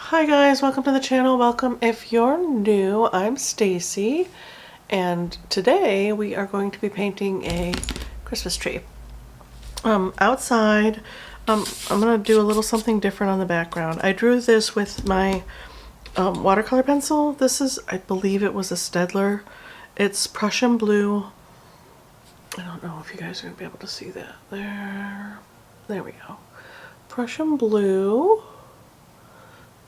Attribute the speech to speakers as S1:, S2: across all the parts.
S1: Hi guys, welcome to the channel. Welcome if you're new. I'm Stacy and today we are going to be painting a Christmas tree. Outside, I'm going to do a little something different on the background. I drew this with my watercolor pencil. This is, I believe it was a Staedtler. It's Prussian blue. I don't know if you guys are going to be able to see that. There we go. Prussian blue.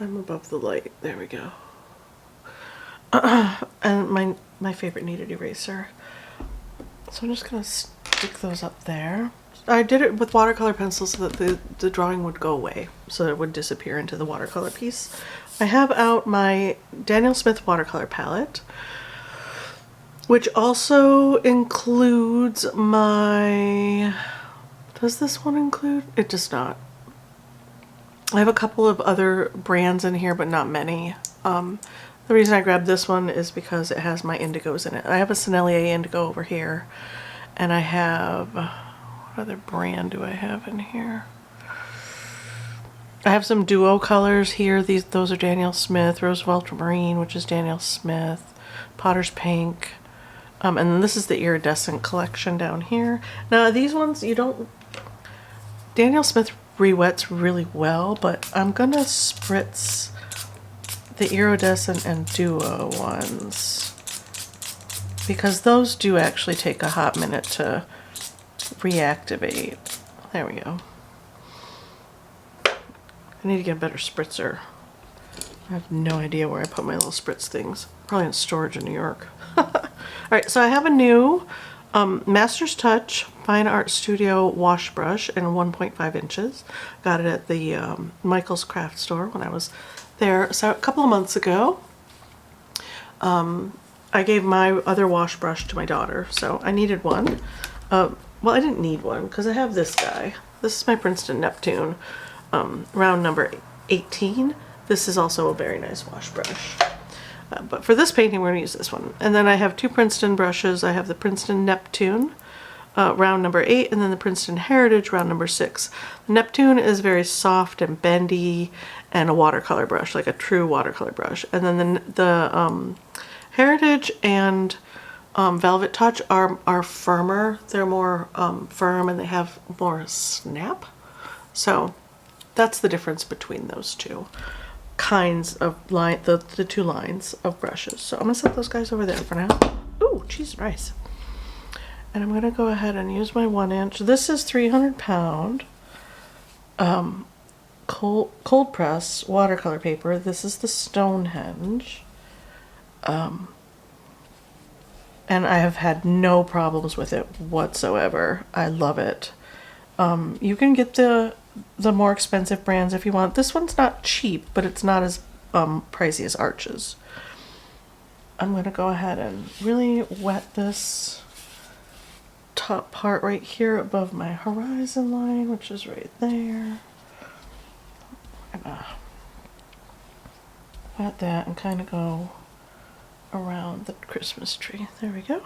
S1: I'm above the light. There we go. And my favorite kneaded eraser. So I'm just going to stick those up there. I did it with watercolor pencils so that the drawing would go away, so it would disappear into the watercolor piece. I have out my Daniel Smith watercolor palette, which also includes my... Does this one include? It does not. I have a couple of other brands in here, but not many. The reason I grabbed this one is because it has my indigos in it. I have a Sennelier indigo over here, and I have... What other brand do I have in here? I have some duo colors here. Those are Daniel Smith, Roosevelt Marine, which is Daniel Smith, Potter's Pink, and then this is the iridescent collection down here. Now these ones, you don't... Daniel Smith re-wets really well, but I'm gonna spritz the iridescent and duo ones because those do actually take a hot minute to reactivate. There we go. I need to get a better spritzer. I have no idea where I put my little spritz things. Probably in storage in New York. Alright, so I have a new Master's Touch Fine Art Studio wash brush in 1.5 inches. Got it at the Michael's Craft Store when I was there. So a couple of months ago, I gave my other wash brush to my daughter, so I needed one. Well, I didn't need one because I have this guy. This is my Princeton Neptune, round number 18. This is also a very nice wash brush. But for this painting, we're going to use this one. And then I have two Princeton brushes. I have the Princeton Neptune, round number 8, and then the Princeton Heritage, round number 6. The Neptune is very soft and bendy and a watercolor brush, like a true watercolor brush. And then the Heritage and Velvet Touch are firmer. They're more firm and they have more snap. So that's the difference between those two kinds of line, the two lines of brushes. So I'm gonna set those guys over there for now. Ooh, cheese and rice. And I'm gonna go ahead and use my 1 inch. This is 300 pound cold press watercolor paper. This is the Stonehenge. And I have had no problems with it whatsoever. I love it. You can get the more expensive brands if you want. This one's not cheap, but it's not as pricey as Arches. I'm going to go ahead and really wet this top part right here above my horizon line, which is right there. I'm going to wet that and kind of go around the Christmas tree. There we go.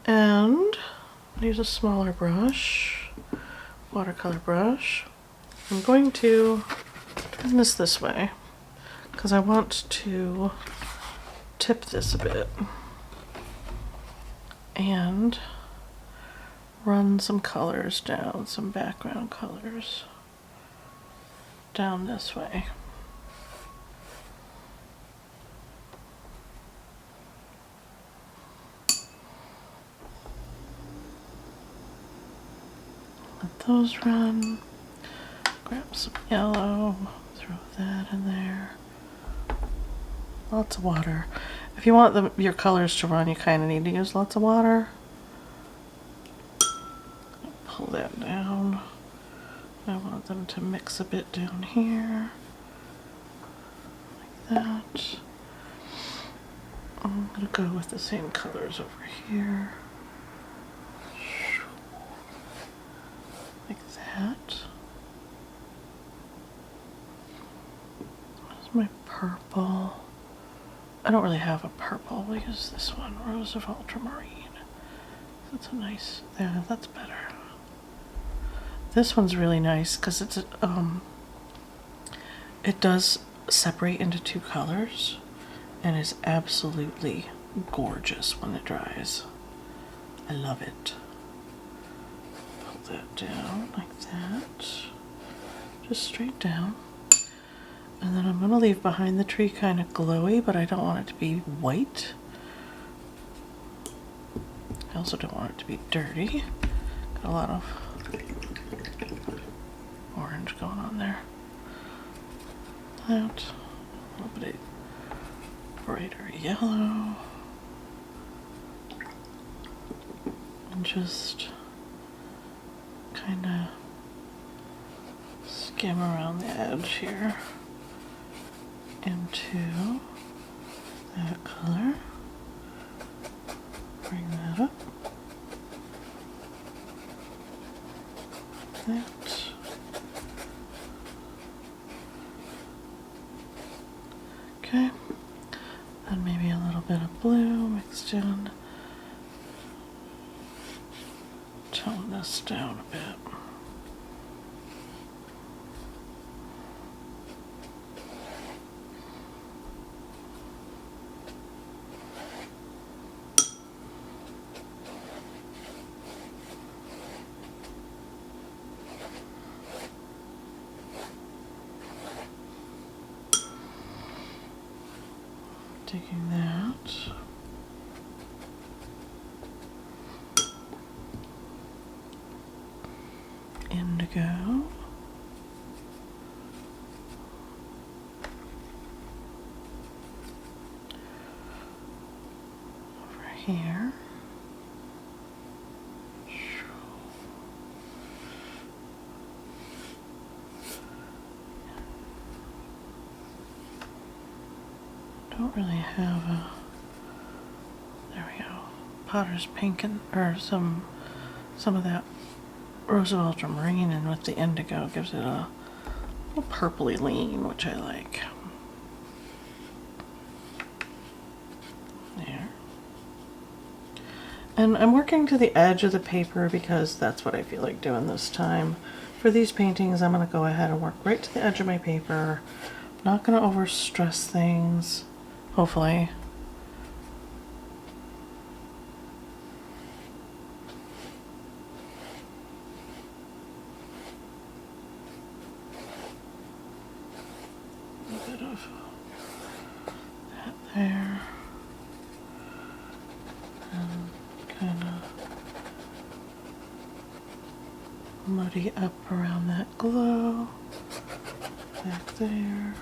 S1: And use a smaller brush, watercolor brush. I'm going to turn this way because I want to tip this a bit and run some colors down, some background colors down this way. Let those run. Grab some yellow, throw that in there. Lots of water. If you want your colors to run, you kind of need to use lots of water. Pull that down. I want them to mix a bit down here. Like that. I'm going to go with the same colors over here. Like that. Where's my purple? I don't really have a purple. We'll use this one, Roosevelt Ultramarine. That's a nice, yeah, that's better. This one's really nice because it's it does separate into two colors and is absolutely gorgeous when it dries. I love it. Pull that down like that, just straight down. And then I'm going to leave behind the tree kind of glowy, but I don't want it to be white. I also don't want it to be dirty. Got a lot of orange going on there. That, a little bit brighter yellow. And just kind of skim around the edge here into that color. Bring that up. That. Okay. And maybe a little bit of blue mixed in. Tone this down a bit. Taking that. Indigo. Over here. Don't really have a, there we go, Potter's pink and, or some of that Rosa ultramarine, and with the indigo gives it a little purpley lean, which I like. There. And I'm working to the edge of the paper because that's what I feel like doing this time. For these paintings, I'm going to go ahead and work right to the edge of my paper. Not going to overstress things. Hopefully. A bit of that there. And kind of muddy up around that glow. Back there.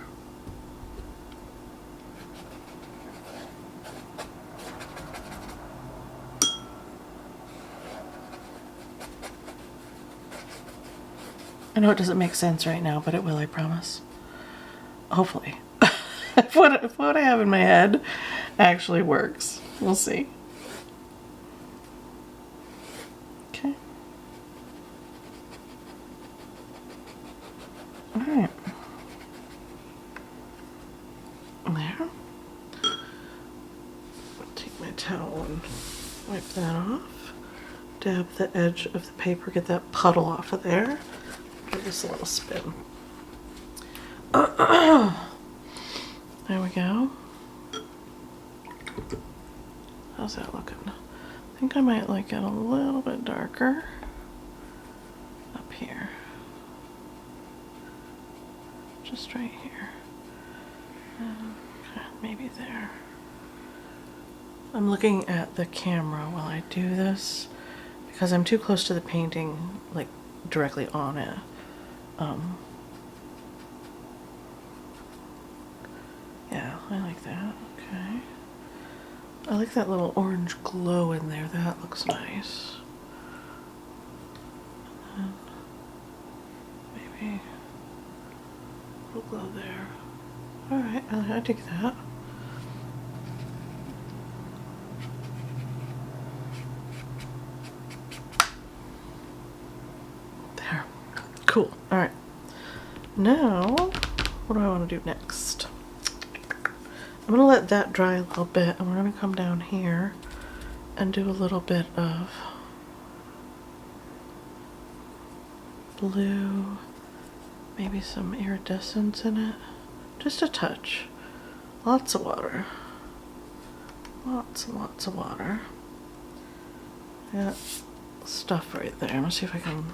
S1: I know it doesn't make sense right now, but it will, I promise. Hopefully. if what I have in my head actually works. We'll see. Okay. Alright. There. Take my towel and wipe that off. Dab the edge of the paper, get that puddle off of there. Give this a little spin. There we go. How's that looking? I think I might like it a little bit darker up here. Just right here. Okay, maybe there. I'm looking at the camera while I do this because I'm too close to the painting, like directly on it. Yeah, I like that. Okay. I like that little orange glow in there. That looks nice. And maybe a little glow there. Alright, I dig that. There. Cool. Alright. Now, what do I want to do next? I'm going to let that dry a little bit, and we're going to come down here and do a little bit of blue, maybe some iridescence in it, just a touch. Lots of water. Lots and lots of water. Got stuff right there. Let's see if I can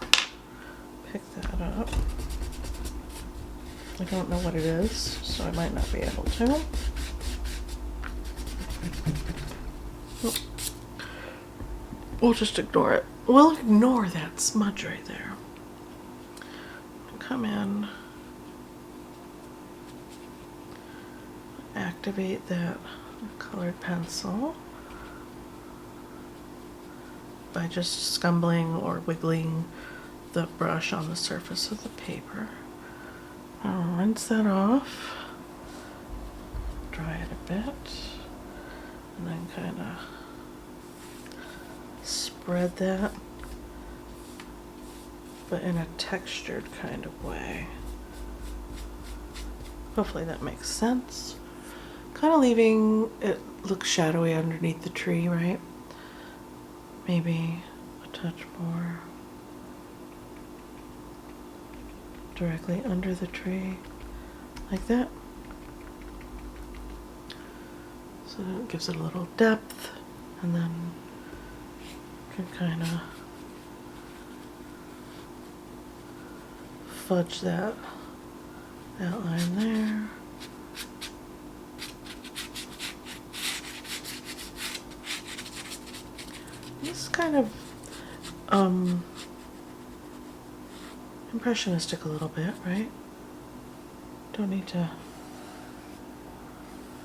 S1: pick that up. I don't know what it is, so I might not be able to. We'll just ignore it. We'll ignore that smudge right there. Come in. Activate that colored pencil by just scumbling or wiggling the brush on the surface of the paper. I'll rinse that off, dry it a bit, and then kind of spread that, but in a textured kind of way. Hopefully that makes sense. Kind of leaving it look shadowy underneath the tree, right? Maybe a touch more directly under the tree, like that. So it gives it a little depth, and then you can kind of fudge that outline there. This is kind of impressionistic a little bit, right? Don't need to,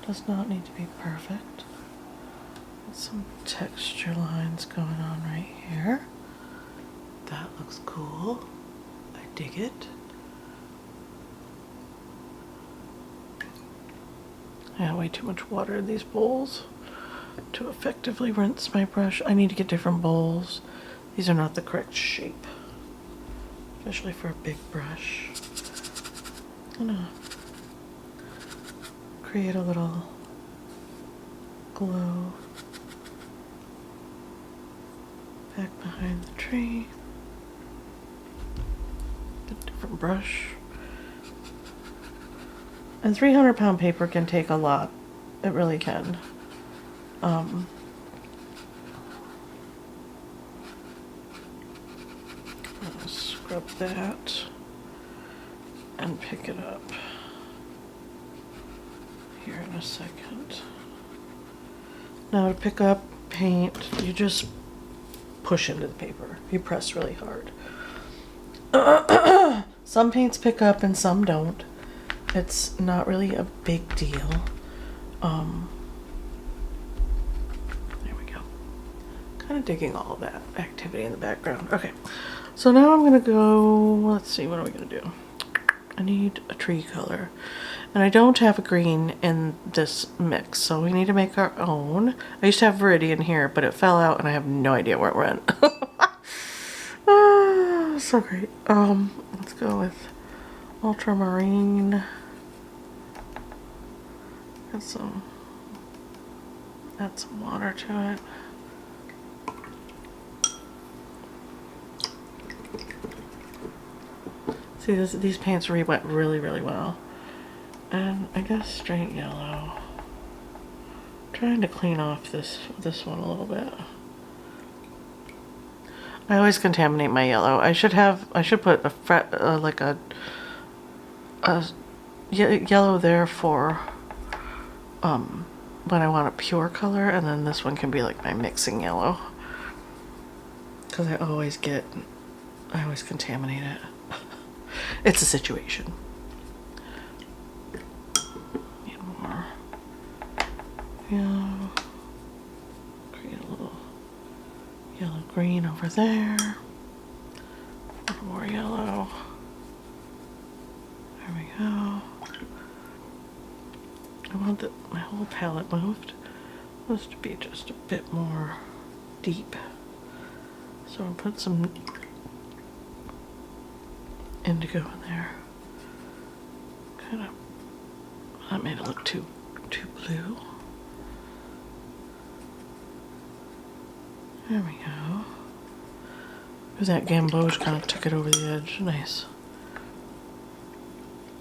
S1: does not need to be perfect. Some texture lines going on right here. That looks cool. I dig it. I had way too much water in these bowls to effectively rinse my brush. I need to get different bowls. These are not the correct shape, especially for a big brush. I'm gonna create a little glow back behind the tree. Get a different brush. And 300-pound paper can take a lot. It really can. I'll scrub that and pick it up here in a second. Now to pick up paint, you just push into the paper. You press really hard. Some paints pick up and some don't. It's not really a big deal. There we go. Kind of digging all of that activity in the background. Okay, so now I'm gonna go, let's see, what are we gonna do? I need a tree color. And I don't have a green in this mix, so we need to make our own. I used to have Viridian here, but it fell out and I have no idea where it went. So great. Let's go with ultramarine. Add some water to it. See, these paints went really, really well. And I guess straight yellow. Trying to clean off this one a little bit. I always contaminate my yellow. I should put a like a yellow there for when I want a pure color, and then this one can be like my mixing yellow. Because I always contaminate it. It's a situation. Need more yellow. Create a little yellow green over there. A little more yellow. There we go. I want my whole palette moved. This to be just a bit more deep. So I'll put some indigo in there. Kind of, that made it look too blue. There we go. That gamboge kind of took it over the edge. Nice.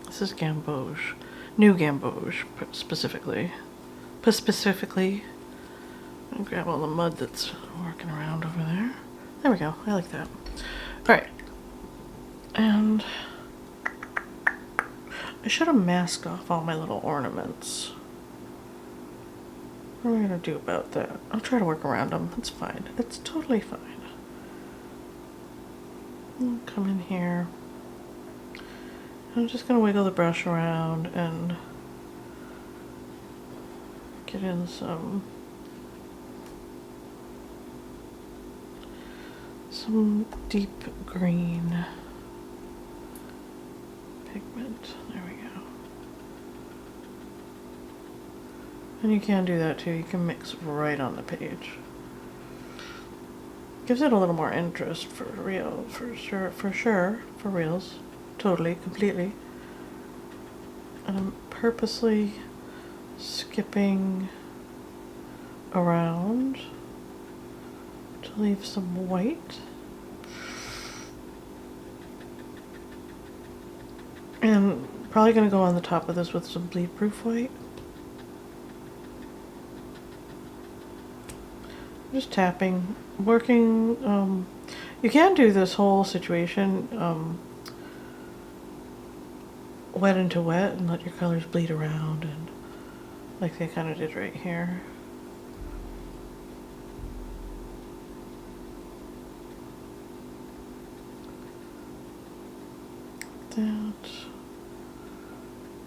S1: This is gamboge. New Gamboge, specifically. Specifically. I'll grab all the mud that's working around over there. There we go. I like that. Alright. And I should have masked off all my little ornaments. What am I going to do about that? I'll try to work around them. It's fine. It's totally fine. I'll come in here. I'm just going to wiggle the brush around and get in some deep green pigment. There we go. And you can do that too. You can mix right on the page. Gives it a little more interest for real, for sure, for reals. Totally, completely. And I'm purposely skipping around to leave some white. And probably going to go on the top of this with some bleed proof white. Just tapping, working. You can do this whole situation wet into wet and let your colors bleed around, and like they kind of did right here. That.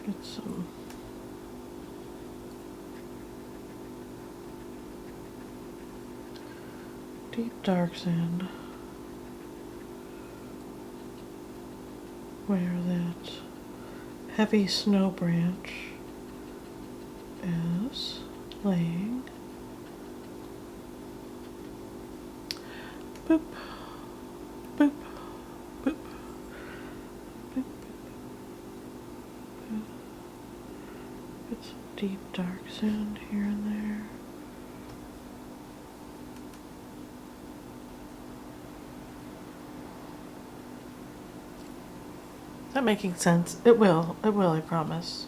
S1: Get some deep darks in where that heavy snow branch is laying. Boop, boop, boop, boop, boop. Get some deep darks in here and there. Is that making sense? It will, I promise.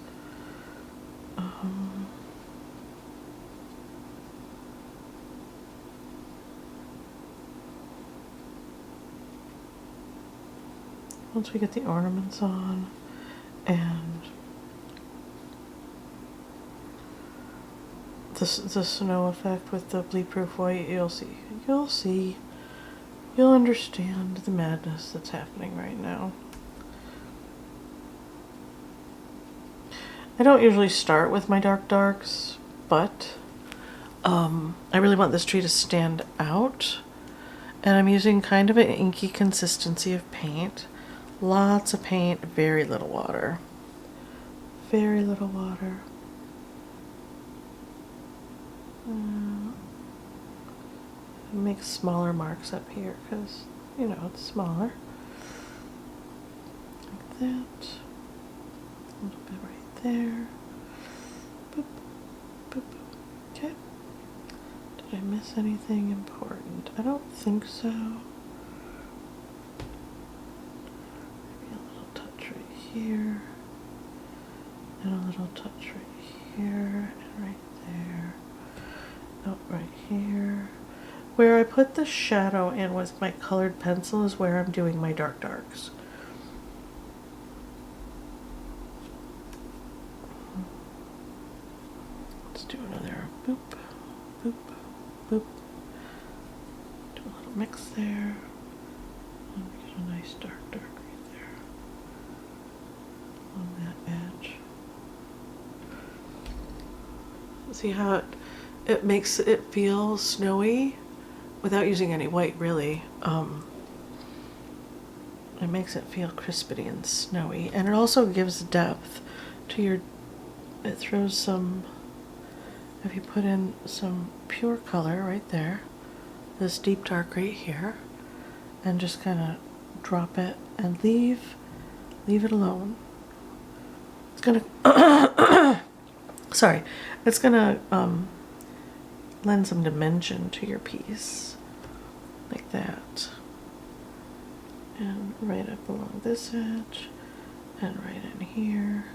S1: Once we get the ornaments on and the snow effect with the bleed proof white, you'll understand the madness that's happening right now. I don't usually start with my darks, but I really want this tree to stand out, and I'm using kind of an inky consistency of paint. Lots of paint, very little water. Very little water. Make smaller marks up here because, you know, it's smaller. Like that. A little bit right there. Boop, boop. Okay. Did I miss anything important? I don't think so. Maybe a little touch right here. And a little touch right here and right there. Oh, right here. Where I put the shadow in with my colored pencil is where I'm doing my darks. Let's do another boop, boop, boop. Do a little mix there. And get a nice dark right there on that edge. See how it makes it feel snowy without using any white, really. It makes it feel crispy and snowy, and it also gives depth to your, it throws some, if you put in some pure color right there, this deep dark right here, and just kind of drop it and leave it alone. It's gonna sorry, it's gonna lend some dimension to your piece, like that. And right up along this edge, and right in here.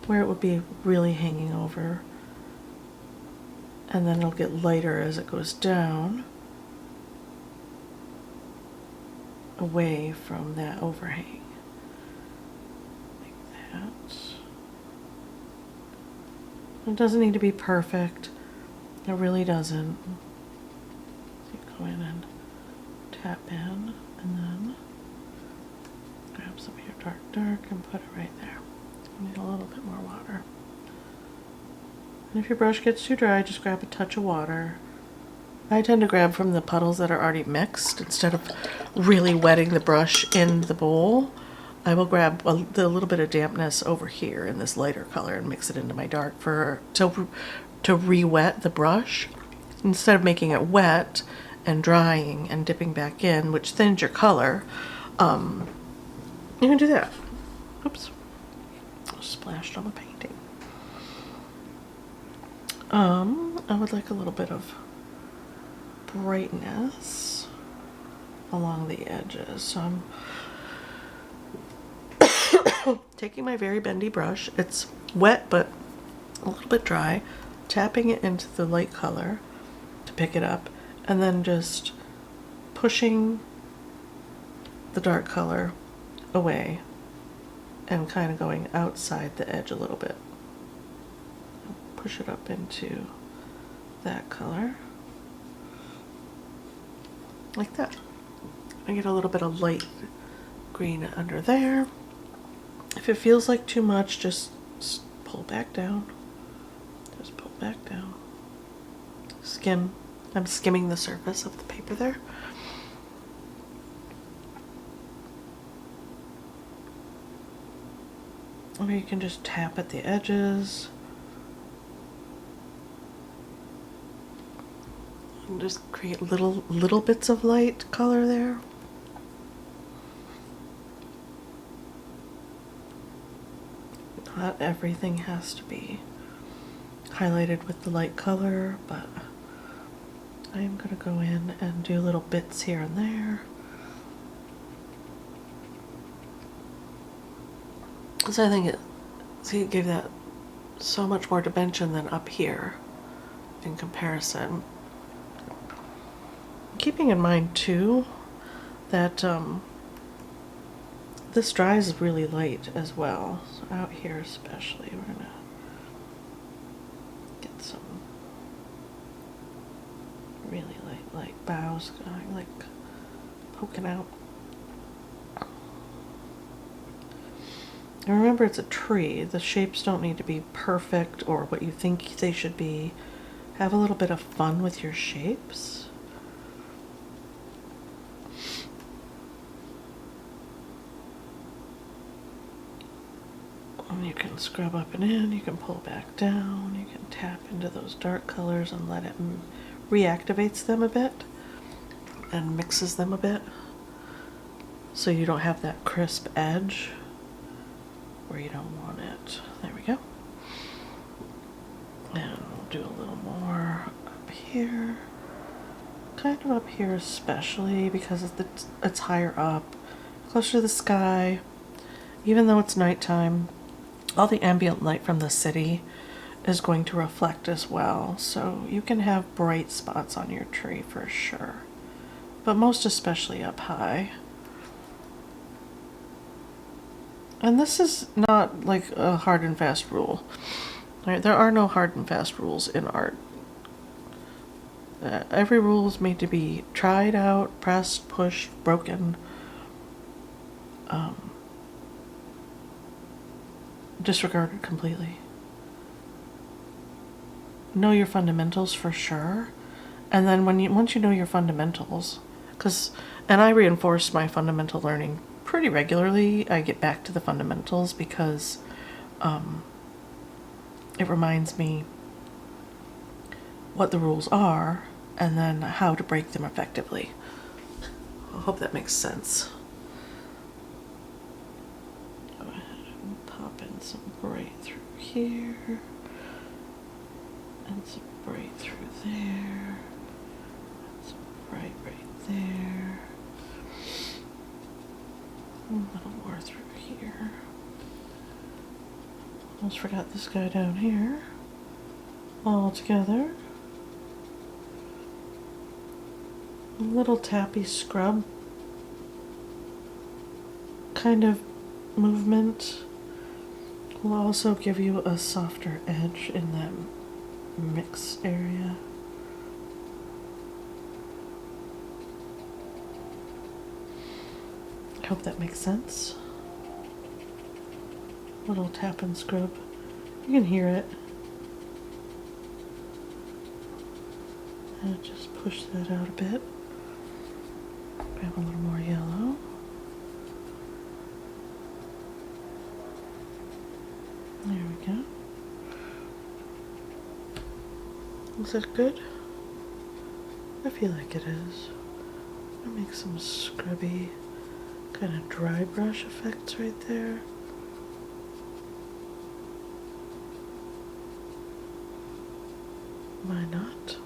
S1: where it would be really hanging over. And then it'll get lighter as it goes down, away from that overhang. Like that. It doesn't need to be perfect. It really doesn't. So you go in and tap in, and then grab some of your dark and put it right there. You need a little bit more water. And if your brush gets too dry, just grab a touch of water. I tend to grab from the puddles that are already mixed instead of really wetting the brush in the bowl. I will grab the little bit of dampness over here in this lighter color and mix it into my dark to re-wet the brush. Instead of making it wet and drying and dipping back in, which thins your color, you can do that. Oops. Splashed on the painting. I would like a little bit of brightness along the edges. So I'm taking my very bendy brush. It's wet but a little bit dry, tapping it into the light color to pick it up, and then just pushing the dark color away and kind of going outside the edge a little bit. Push it up into that color, like that. I get a little bit of light green under there. If it feels like too much, just pull back down. Just pull back down. Skim. I'm skimming the surface of the paper there. Or you can just tap at the edges. And just create little bits of light color there. Not everything has to be highlighted with the light color, but I am going to go in and do little bits here and there. Because I think it gave that so much more dimension than up here in comparison. Keeping in mind too that this dries really light as well. So out here especially, we're gonna get some really light boughs going, like poking out. And remember, it's a tree. The shapes don't need to be perfect or what you think they should be. Have a little bit of fun with your shapes. And you can scrub up and in, you can pull back down, you can tap into those dark colors and let it reactivates them a bit and mixes them a bit so you don't have that crisp edge where you don't want it. There we go. And we'll do a little more up here. Kind of up here especially because it's higher up, closer to the sky. Even though it's nighttime, all the ambient light from the city is going to reflect as well. So you can have bright spots on your tree for sure, but most especially up high. And this is not like a hard and fast rule. Right? There are no hard and fast rules in art. Every rule is made to be tried out, pressed, pushed, broken, disregarded completely. Know your fundamentals for sure, and then once you know your fundamentals, and I reinforce my fundamental learning pretty regularly. I get back to the fundamentals because it reminds me what the rules are and then how to break them effectively. I hope that makes sense. Go ahead and pop in some bright through here and some bright through there and some bright right there. A little more through here. A Almost forgot this guy down here. All together. A little tappy scrub kind of movement will also give you a softer edge in that mix area. I hope that makes sense. Little tap and scrub. You can hear it. And just push that out a bit. Grab a little more yellow. There we go. Is that good? I feel like it is. I make some scrubby, kind of dry brush effects right there. Why not?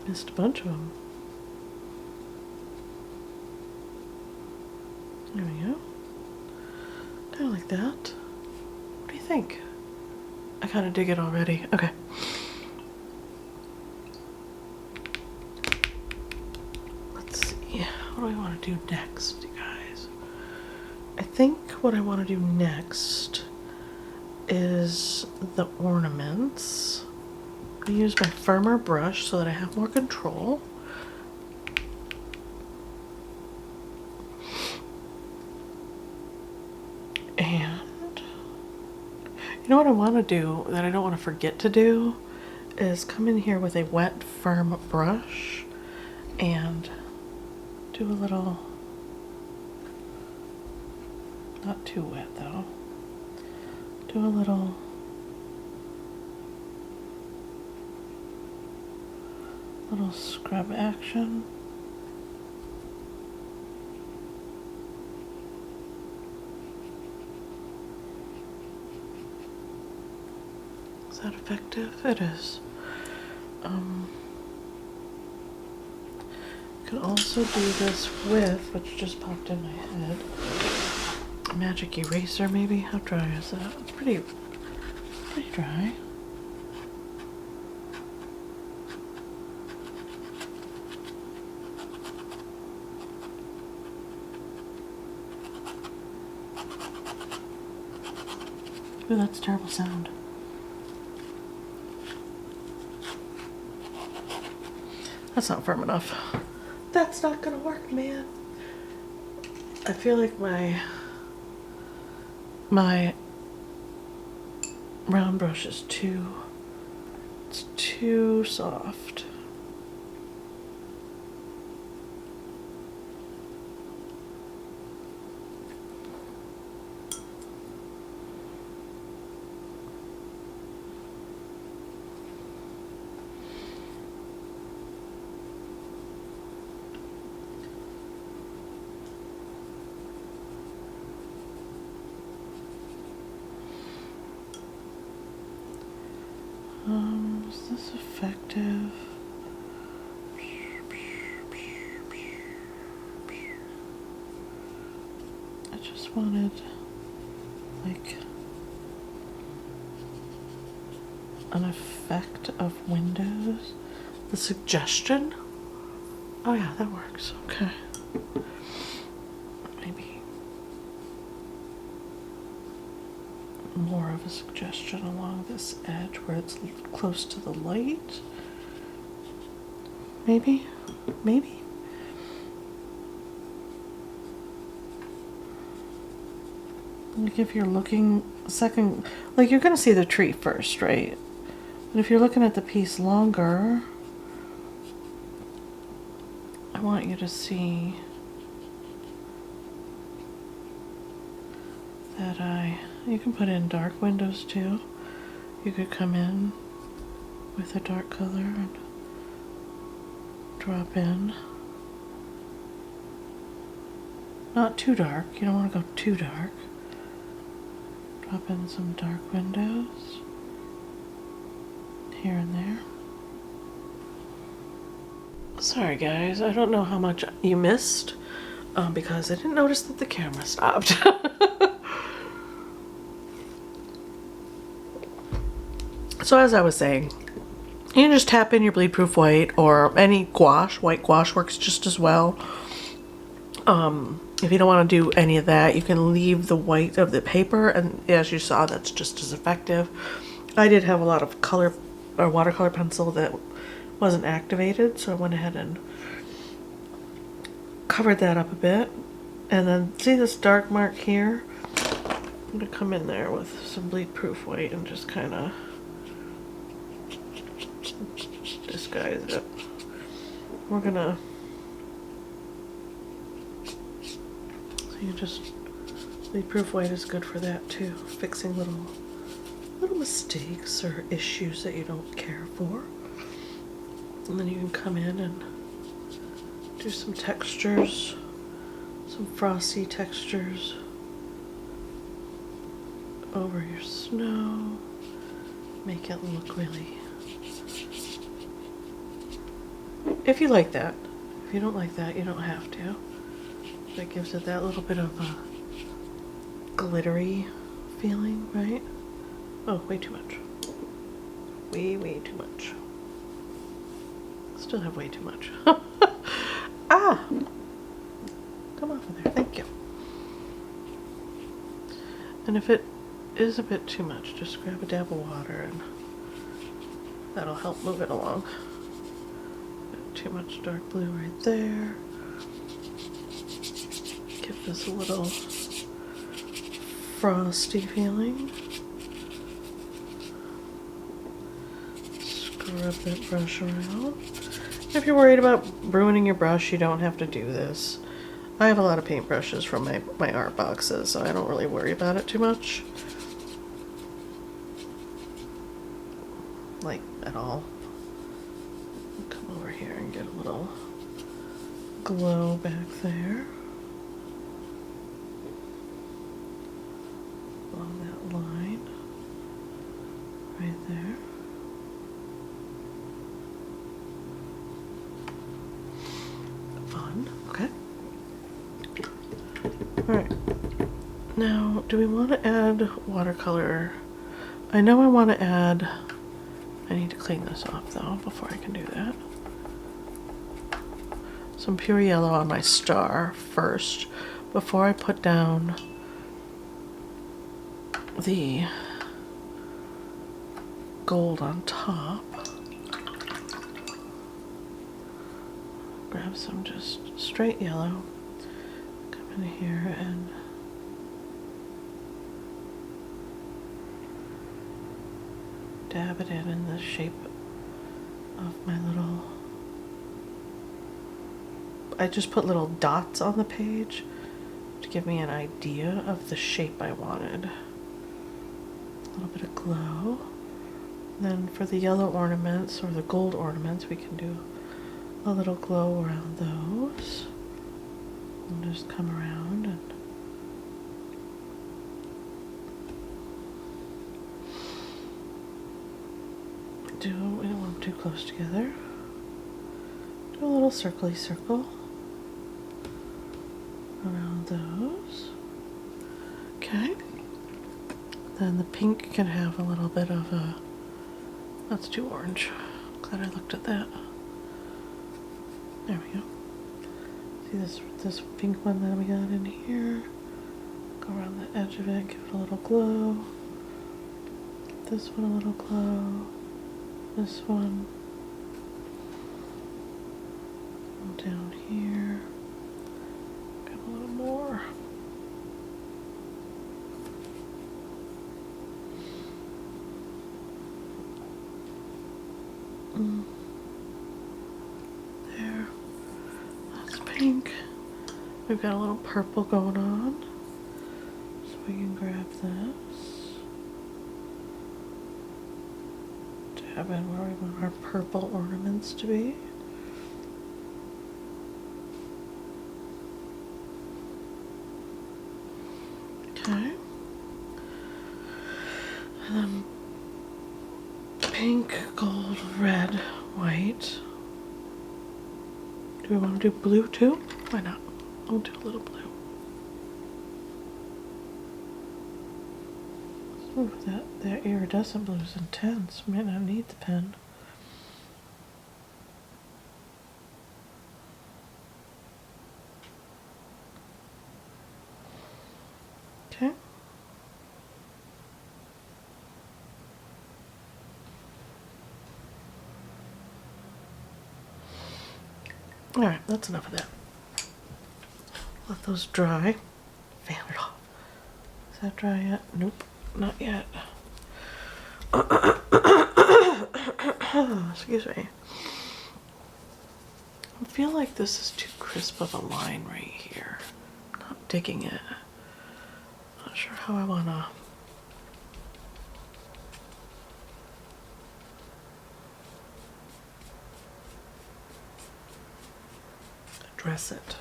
S1: Missed a bunch of them. There we go. Kind of like that. What do you think? I kind of dig it already. Okay. Let's see. What do I want to do next, you guys? I think what I want to do next is the ornaments. I use my firmer brush so that I have more control. And you know what I want to do that I don't want to forget to do is come in here with a wet, firm brush and do a little, not too wet though, do a little scrub action. Is that effective? It is. You can also do this with, which just popped in my head, a magic eraser maybe. How dry is that? It's pretty dry. Ooh, that's a terrible sound. That's not firm enough. That's not gonna work, man. I feel like my round brush is it's too soft. Is this effective? I just wanted like an effect of windows. The suggestion? Oh yeah, that works. Okay. Maybe more of a suggestion along this edge where it's close to the light. Maybe. Like if you're looking second, like you're gonna see the tree first, right? But if you're looking at the piece longer, I want you to see that you can put in dark windows too. You could come in with a dark color and drop in. Not too dark, you don't want to go too dark. Drop in some dark windows here and there. Sorry guys, I don't know how much you missed because I didn't notice that the camera stopped. So as I was saying, you can just tap in your bleed proof white or any gouache. White gouache works just as well. If you don't want to do any of that, you can leave the white of the paper, and as you saw, that's just as effective. I did have a lot of color or watercolor pencil that wasn't activated, so I went ahead and covered that up a bit. And then see this dark mark here? I'm gonna come in there with some bleed proof white and just kind of disguise it. We're gonna, so you just, bleed proof white is good for that too, fixing little mistakes or issues that you don't care for. And then you can come in and do some textures, some frosty textures over your snow, make it look really, if you like that. If you don't like that, you don't have to. That gives it that little bit of a glittery feeling, right? Oh, way too much. Way too much. Still have way too much. Ah! Come off of there, thank you. And if it is a bit too much, just grab a dab of water and that'll help move it along. Too much dark blue right there. Give this a little frosty feeling. Scrub that brush around. If you're worried about ruining your brush, you don't have to do this. I have a lot of paintbrushes from my art boxes, so I don't really worry about it too much. Like, at all. Come over here and get a little glow back there. Along that line. Right there. Fun. Okay. Alright. Now, do we want to add watercolor? I know I want to add... I need to clean this off though before I can do that. Some pure yellow on my star first before I put down the gold on top. Grab some just straight yellow, come in here and dab it in the shape of my little, I just put little dots on the page to give me an idea of the shape I wanted. A little bit of glow. Then for the yellow ornaments or the gold ornaments, we can do a little glow around those. And just come around and we don't want them too close together. Do a little circle-y circle around those. Okay. Then the pink can have a little bit of a, that's too orange. Glad I looked at that. There we go. See this pink one that we got in here? Go around the edge of it, give it a little glow. This one a little glow. This one. Down here. Got a little more. There. That's pink. We've got a little purple going on. So we can grab this. Dab in where we want our purple ornaments to be. Okay. And then pink, gold, red, white. Do we want to do blue too? Why not? I'll do a little blue. Ooh, that iridescent blue is intense. Might not need the pen. Okay. Alright, that's enough of that. Let those dry. Fan it off. Is that dry yet? Nope, not yet. Excuse me. I feel like this is too crisp of a line right here. I'm not digging it. Not sure how I wanna. Address it.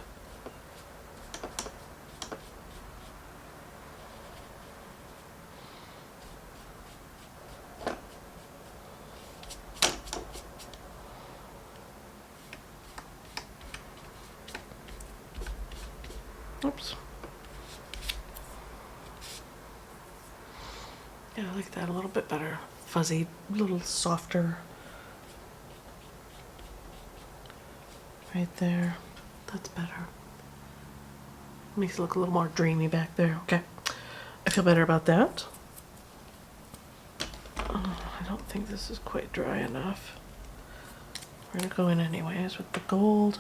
S1: Oops. Yeah, I like that a little bit better. Fuzzy, a little softer. Right there. That's better. Makes it look a little more dreamy back there. Okay. I feel better about that. I don't think this is quite dry enough. We're going to go in anyways with the gold.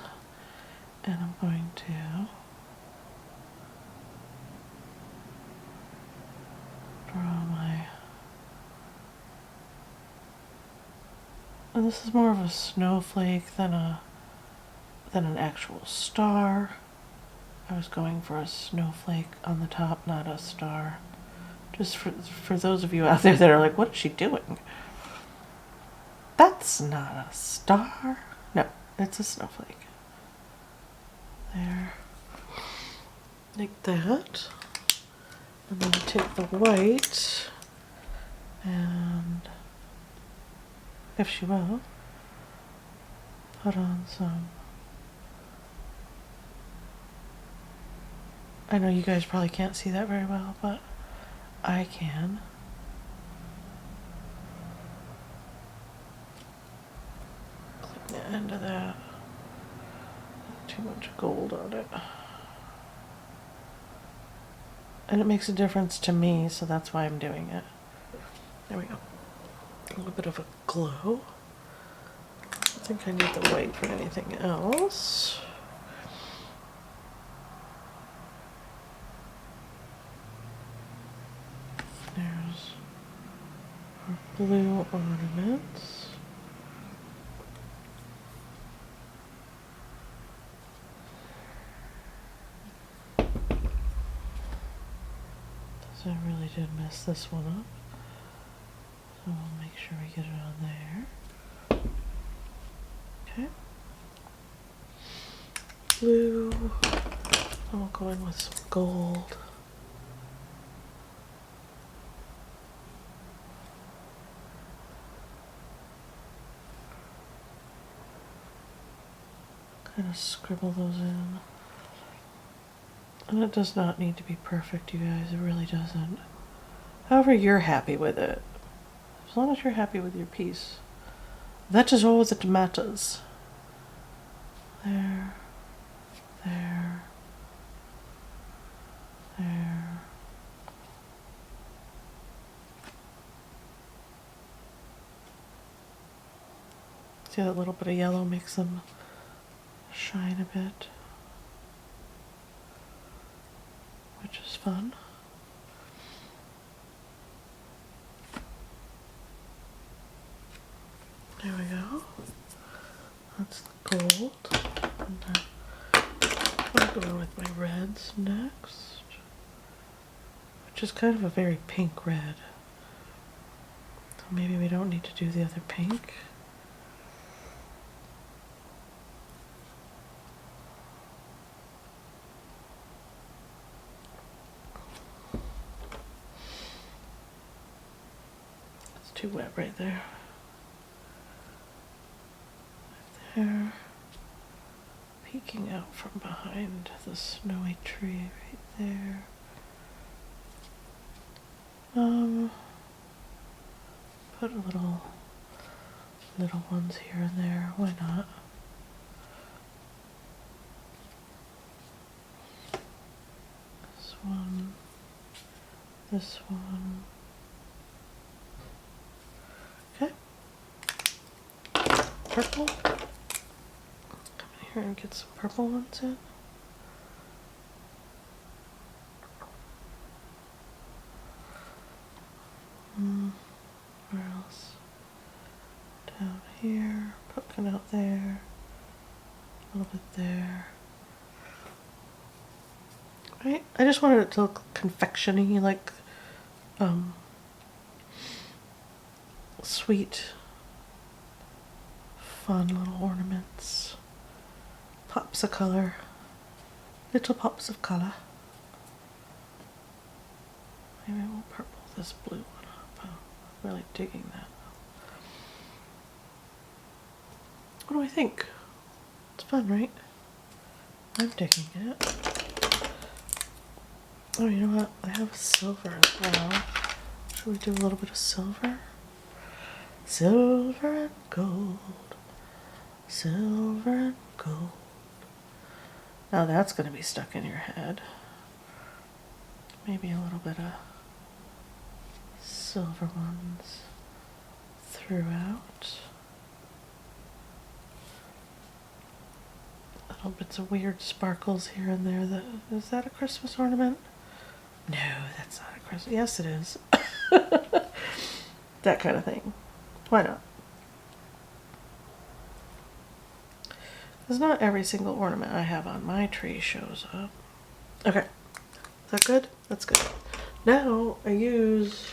S1: And I'm going to draw my... And this is more of a snowflake than an actual star. I was going for a snowflake on the top, not a star. Just for those of you out there that are like, what is she doing? That's not a star. No, it's a snowflake. There. Like that. And then take the white and, if she will, put on some. I know you guys probably can't see that very well, but I can. Click the end of that. Too much gold on it. And it makes a difference to me, so that's why I'm doing it. There we go. A little bit of a glow. I think I need the white for anything else. There's our blue ornaments. So I really did mess this one up. So we'll make sure we get it on there. Okay. Blue. And we'll go in with some gold. Kind of scribble those in. And it does not need to be perfect, you guys. It really doesn't. However you're happy with it. As long as you're happy with your piece. That is all that matters. There. There. There. See that little bit of yellow makes them shine a bit, which is fun. There we go. That's the gold. And then I'll go with my reds next, which is kind of a very pink red. So maybe we don't need to do the other pink. Too wet right there. There. peeking out from behind the snowy tree right there. Put a little ones here and there, why not? This one, this one. Okay. Purple. Come in here and get some purple ones in. Where else? Down here, poking out there, a little bit there. Right? I just wanted it to look confectiony, like sweet, fun little ornaments. Pops of color, little pops of color. Maybe we'll purple this blue one up. I'm really digging that. What do I think? It's fun, right? I'm digging it. Oh, you know what? I have silver as well. Should we do a little bit of silver? Silver and gold. Silver and gold. Now that's going to be stuck in your head. Maybe a little bit of silver ones throughout. Little bits of weird sparkles here and there. Is that a Christmas ornament? No, that's not a Christmas. Yes, it is. That kind of thing. Why not? Because not every single ornament I have on my tree shows up. Okay. Is that good? That's good. Now I use,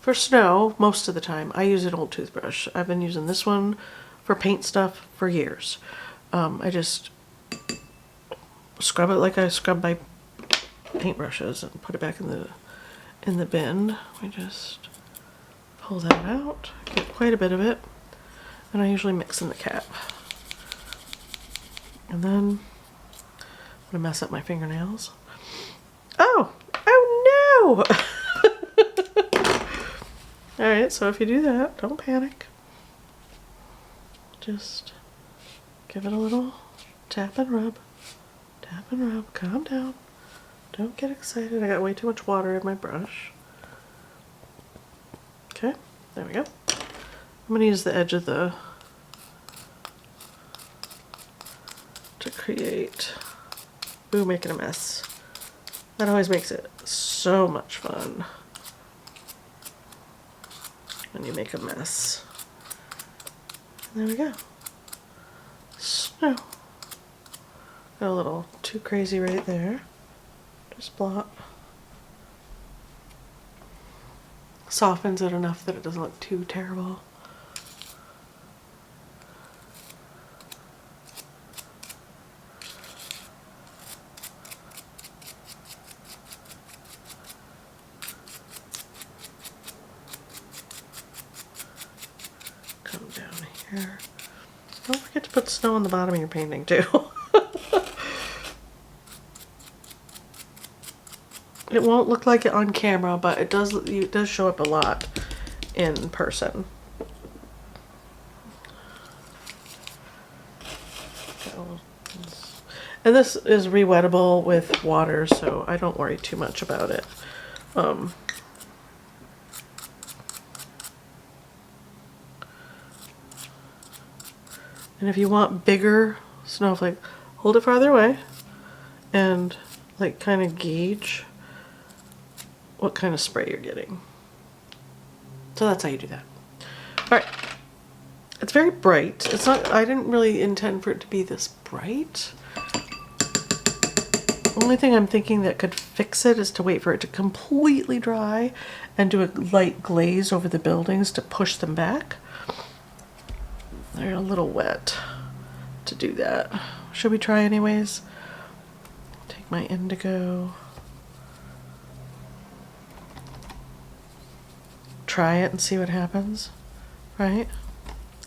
S1: for snow, most of the time, I use an old toothbrush. I've been using this one for paint stuff for years. I just scrub it like I scrub my paintbrushes and put it back in the bin. We just pull that out, get quite a bit of it, and I usually mix in the cap. And then I'm gonna mess up my fingernails. Oh no! All right, so if you do that, don't panic. Just give it a little tap and rub. Tap and rub. Calm down. Don't get excited. I got way too much water in my brush. Okay, there we go. I'm going to use the edge of to create, ooh, making a mess. That always makes it so much fun when you make a mess. And there we go. Snow. Got a little too crazy right there. Just blot. Softens it enough that it doesn't look too terrible. Come down here. Don't forget to put snow on the bottom of your painting too. It won't look like it on camera, but it does show up a lot in person. And this is re-wettable with water, so I don't worry too much about it. And if you want bigger snowflake, hold it farther away and like kind of gauge what kind of spray you're getting. So that's how you do that. All right. It's very bright. It's not, I didn't really intend for it to be this bright. Only thing I'm thinking that could fix it is to wait for it to completely dry and do a light glaze over the buildings to push them back. They're a little wet to do that. Should we try anyways? Take my indigo. Try it and see what happens, right?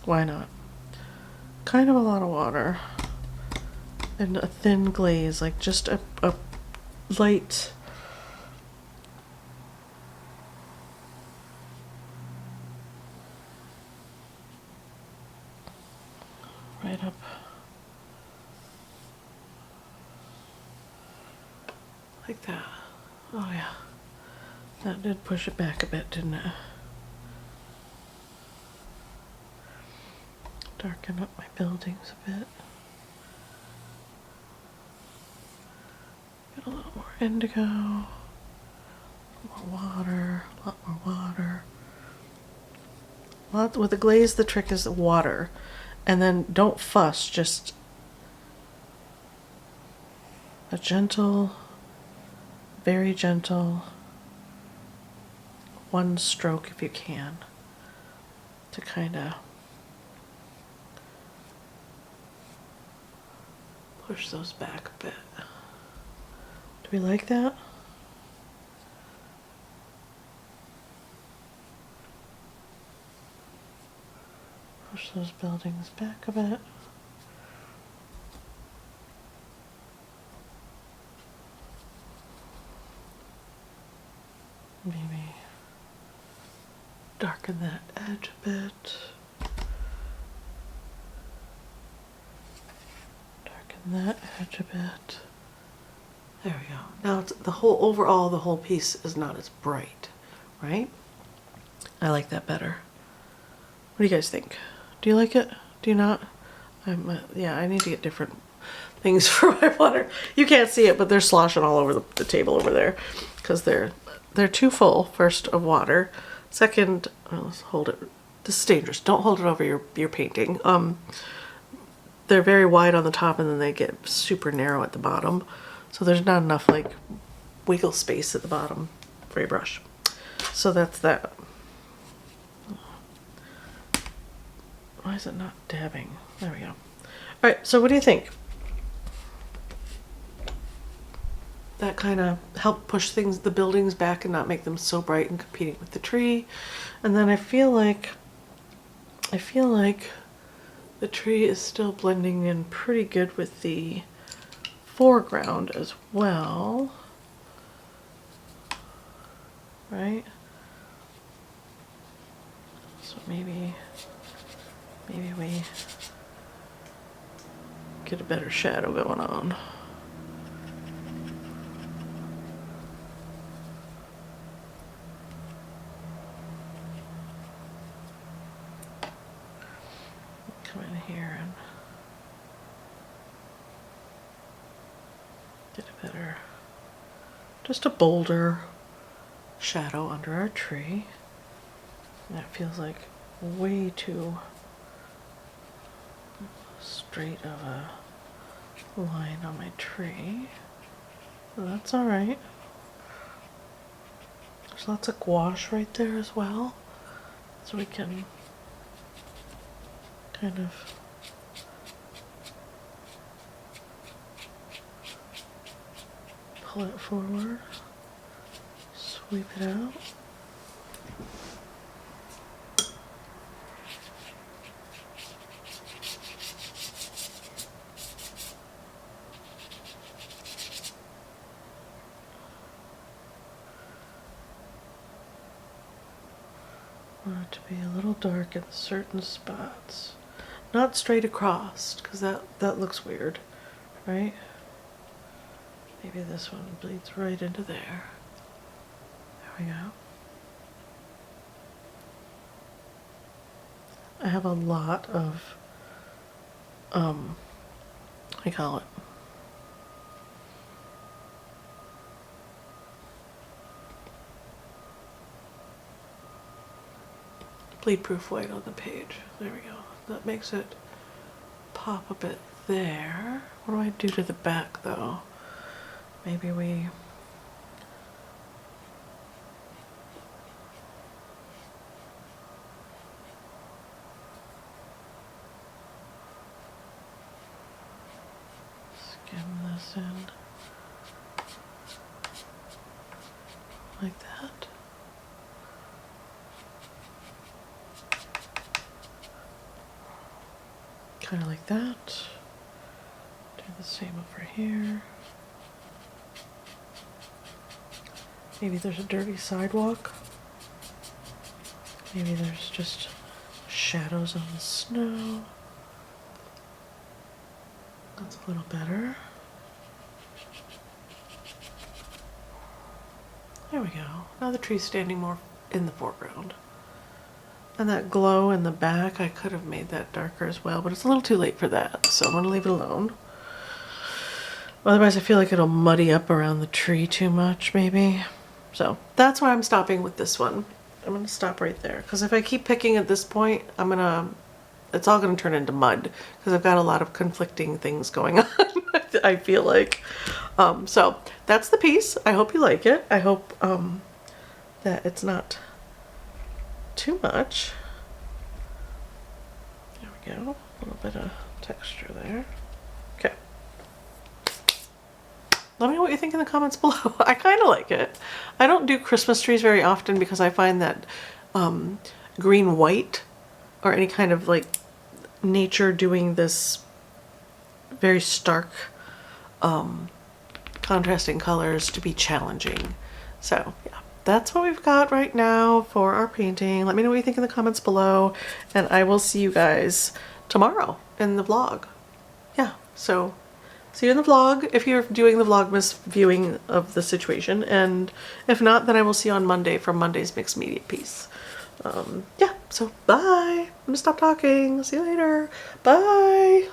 S1: Why not? Kind of a lot of water. and a thin glaze, like just a light right up like that. Oh yeah, that did push it back a bit, didn't it? Darken up my buildings a bit. Get a little more indigo, a little more water, a lot more water. With the glaze, the trick is the water. And then don't fuss, just a gentle, very gentle, one stroke if you can, to kind of push those back a bit. Do we like that? Push those buildings back a bit. Maybe darken that edge a bit. Darken that edge a bit. There we go. Now it's the whole piece is not as bright, right? I like that better. What do you guys think? Do you like it? Do you not? Yeah, I need to get different things for my water. You can't see it, but they're sloshing all over the table over there because they're too full, first, of water. Second, let's hold it. This is dangerous. Don't hold it over your painting. They're very wide on the top and then they get super narrow at the bottom. So there's not enough like wiggle space at the bottom for your brush. So that's that. Why is it not dabbing? There we go. All right, so what do you think? That kind of helped push the buildings back and not make them so bright and competing with the tree. And then I feel like the tree is still blending in pretty good with the foreground as well. Right? So maybe we get a better shadow going on. Come in here and get a better, just a bolder shadow under our tree. That feels like way too straight of a line on my tree. So that's all right. There's lots of gouache right there as well, so we can kind of pull it forward, sweep it out. Want it to be a little dark in certain spots. Not straight across, because that looks weird, right? Maybe this one bleeds right into there. There we go. I have a lot of, what do you call it? Bleed proof white on the page. There we go. That makes it pop a bit there. What do I do to the back though? Maybe we skim this in like that. Kind of like that. Do The same over here. Maybe there's a dirty sidewalk. Maybe there's just shadows on the snow. That's a little better. There we go. Now the tree's standing more in the foreground. And that glow in the back, I could have made that darker as well, but it's a little too late for that, so I'm gonna leave it alone. Otherwise I feel like it'll muddy up around the tree too much, maybe. So that's why I'm stopping with this one. I'm gonna stop right there, because if I keep picking at this point, it's all gonna turn into mud, because I've got a lot of conflicting things going on, I feel like. So that's the piece. I hope you like it. I hope that it's not too much. There we go. A little bit of texture there. Okay. Let me know what you think in the comments below. I kind of like it. I don't do Christmas trees very often because I find that green white or any kind of like nature doing this very stark contrasting colors to be challenging. So yeah, that's what we've got right now for our painting. Let me know what you think in the comments below, and I will see you guys tomorrow in the vlog. Yeah, so see you in the vlog if you're doing the Vlogmas viewing of the situation, and if not, then I will see you on Monday for Monday's mixed media piece. Yeah, so bye. I'm gonna stop talking. See you later. Bye.